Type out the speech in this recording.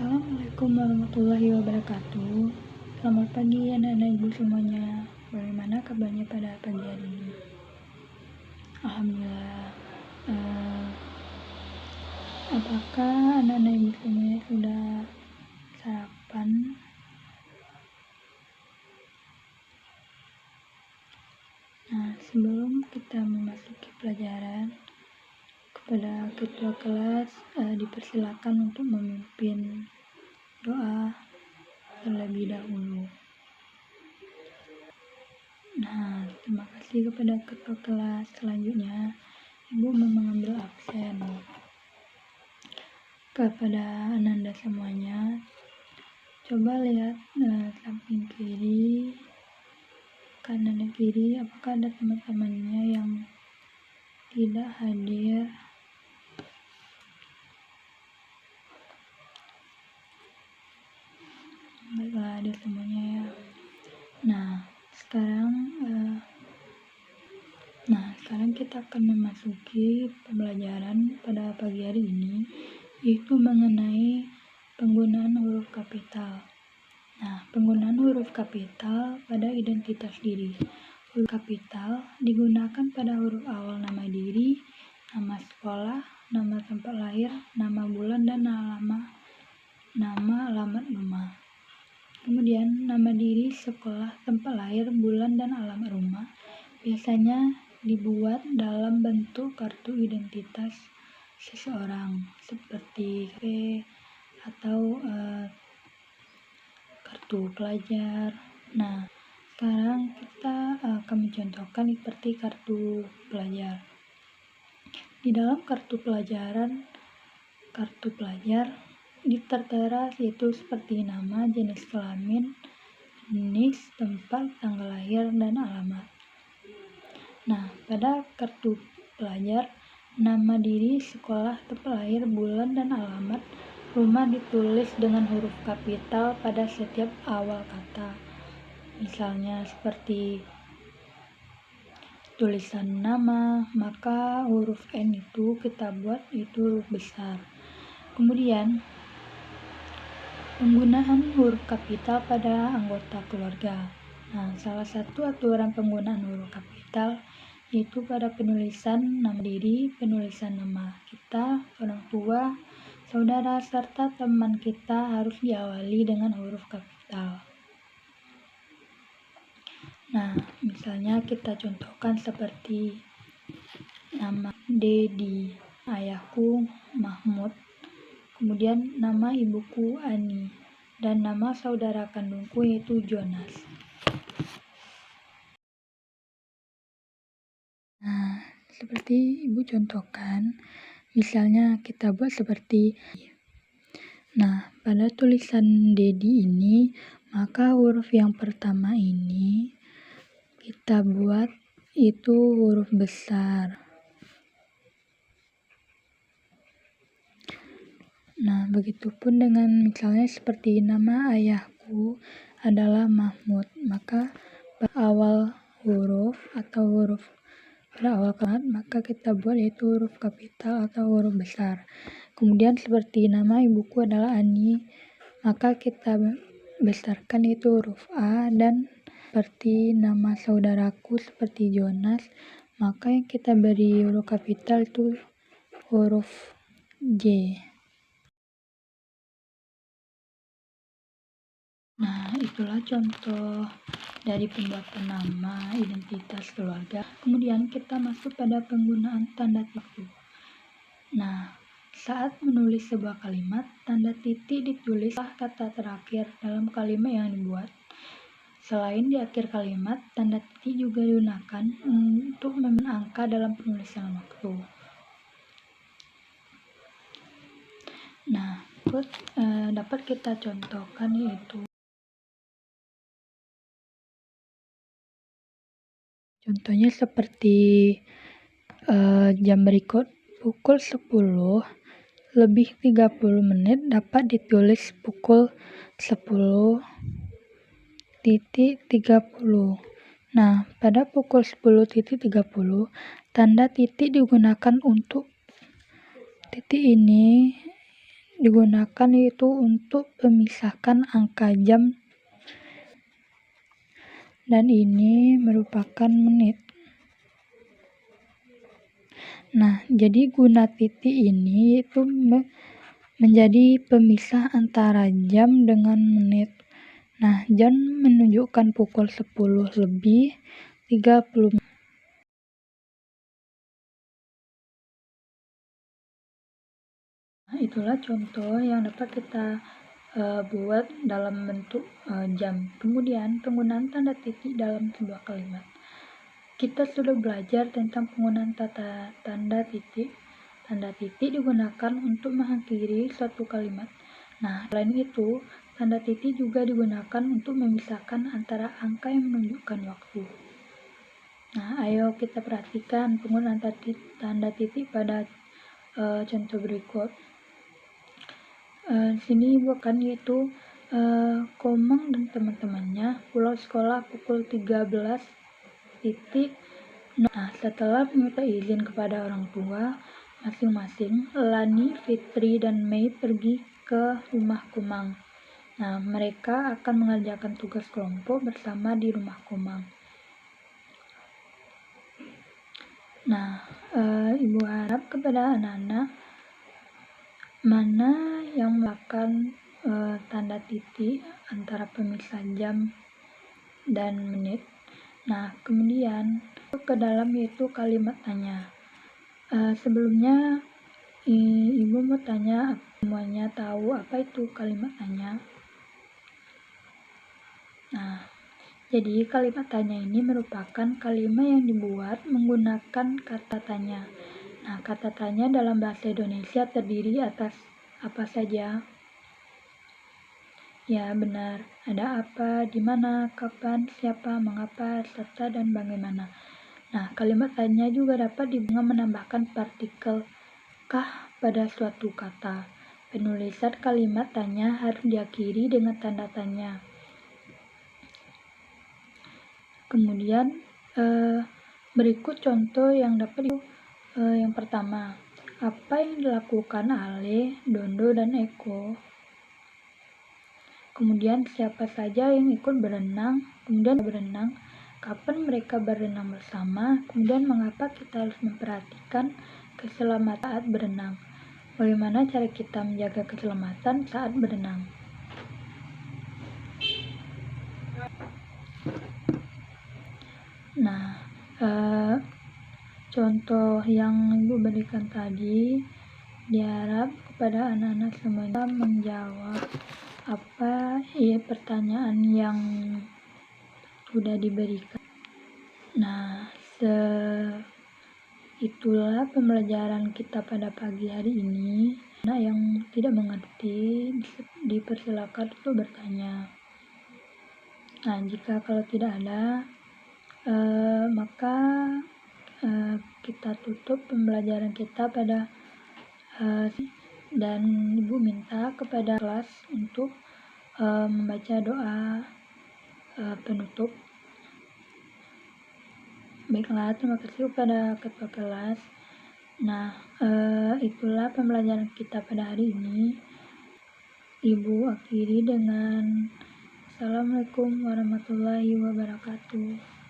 Assalamualaikum warahmatullahi wabarakatuh. Selamat pagi anak-anak ibu semuanya. Bagaimana kabarnya pada pagi hari ini? Alhamdulillah. Apakah anak-anak ibu semuanya sudah sarapan? Nah, sebelum kita memasuki pelajaran, kepada ketua kelas dipersilakan untuk memimpin doa terlebih dahulu. Nah, terima kasih kepada ketua kelas. Selanjutnya, Ibu mau mengambil absen. Kepada Ananda semuanya, coba lihat samping kiri, kanan dan kiri, apakah ada teman-temannya yang tidak hadir. Baiklah, hadir semuanya ya. Sekarang kita akan memasuki pembelajaran pada pagi hari ini, yaitu mengenai penggunaan huruf kapital. Nah, penggunaan huruf kapital pada identitas diri. Huruf kapital digunakan pada huruf awal nama diri, nama sekolah, nama tempat lahir, nama bulan, dan nama alamat rumah. Kemudian nama diri, sekolah, tempat lahir, bulan, dan alamat rumah biasanya dibuat dalam bentuk kartu identitas seseorang seperti KTP atau kartu pelajar. Nah, sekarang kita akan mencontohkan seperti kartu pelajar. Di dalam kartu pelajar tertera yaitu seperti nama, jenis kelamin, jenis, tempat, tanggal lahir, dan alamat. Nah, pada kartu pelajar, nama diri, sekolah, tempat lahir, bulan, dan alamat rumah ditulis dengan huruf kapital pada setiap awal kata. Misalnya seperti tulisan nama, maka huruf N itu kita buat itu huruf besar. Kemudian penggunaan huruf kapital pada anggota keluarga. Nah, salah satu aturan penggunaan huruf kapital yaitu pada penulisan nama diri, penulisan nama kita, orang tua, saudara, serta teman kita harus diawali dengan huruf kapital. Nah, misalnya kita contohkan seperti nama Dedi, ayahku Mahmud, kemudian nama ibuku Ani, dan nama saudara kandungku yaitu Jonas. Nah, seperti ibu contohkan, misalnya kita buat seperti, nah, pada tulisan Dedi ini, maka huruf yang pertama ini kita buat itu huruf besar. Nah, begitupun dengan misalnya seperti nama ayahku adalah Mahmud, maka pada awal huruf atau huruf pada awal kalimat maka kita buat yaitu huruf kapital atau huruf besar. Kemudian seperti nama ibuku adalah Ani, maka kita besarkan itu huruf A, dan seperti nama saudaraku seperti Jonas, maka yang kita beri huruf kapital itu huruf J. Nah, itulah contoh dari pembuatan nama identitas keluarga. Kemudian kita masuk pada penggunaan tanda titik. Nah, saat menulis sebuah kalimat, tanda titik ditulislah kata terakhir dalam kalimat yang dibuat. Selain di akhir kalimat, tanda titik juga digunakan untuk membentuk angka dalam penulisan waktu. Nah, dapat kita contohkan yaitu contohnya seperti jam berikut pukul 10 lebih 30 menit dapat ditulis pukul 10.30. Nah, pada pukul 10.30 tanda titik digunakan untuk titik ini digunakan itu untuk memisahkan angka jam, dan ini merupakan menit. Nah, jadi guna titik ini itu menjadi pemisah antara jam dengan menit. Nah, jam menunjukkan pukul 10 lebih 30. Nah, itulah contoh yang dapat kita buat dalam bentuk jam. Kemudian, penggunaan tanda titik dalam sebuah kalimat. Kita sudah belajar tentang penggunaan tanda titik. Tanda titik digunakan untuk mengakhiri suatu kalimat. Nah, selain itu, tanda titik juga digunakan untuk memisahkan antara angka yang menunjukkan waktu. Nah, ayo kita perhatikan penggunaan tanda titik pada contoh berikut. Sini bukan yaitu Komang dan teman-temannya pulang sekolah pukul 13 titik. Nah, setelah meminta izin kepada orang tua masing-masing, Lani, Fitri, dan Mei pergi ke rumah Komang. Nah, mereka akan mengerjakan tugas kelompok bersama di rumah Komang. Nah, Ibu harap kepada anak-anak mana yang melakukan tanda titik antara pemisah jam dan menit. Nah, kemudian ke dalam yaitu kalimat tanya. Sebelumnya Ibu mau tanya, semuanya tahu apa itu kalimat tanya? Nah, jadi kalimat tanya ini merupakan kalimat yang dibuat menggunakan kata tanya. Nah, kata tanya dalam bahasa Indonesia terdiri atas apa saja? Ya, benar. Ada apa, di mana, kapan, siapa, mengapa, serta dan bagaimana. Nah, kalimat tanya juga dapat dengan menambahkan partikel kah pada suatu kata. Penulisan kalimat tanya harus diakhiri dengan tanda tanya. Kemudian berikut contoh yang dapat yang pertama, apa yang dilakukan Ale, Dondo, dan Eko? Kemudian siapa saja yang ikut berenang? Kemudian berenang, kapan mereka berenang bersama? Kemudian mengapa kita harus memperhatikan keselamatan saat berenang? Bagaimana cara kita menjaga keselamatan saat berenang? Nah, contoh yang Ibu berikan tadi diharap kepada anak-anak semuanya menjawab apa pertanyaan yang sudah diberikan. Nah, itulah pembelajaran kita pada pagi hari ini. Nah, yang tidak mengerti dipersilakan untuk bertanya. Nah, jika kalau tidak ada, maka kita tutup pembelajaran kita pada dan Ibu minta kepada kelas untuk membaca doa penutup. Baiklah, terima kasih kepada ketua kelas. Nah, itulah pembelajaran kita pada hari ini. Ibu akhiri dengan Assalamualaikum warahmatullahi wabarakatuh.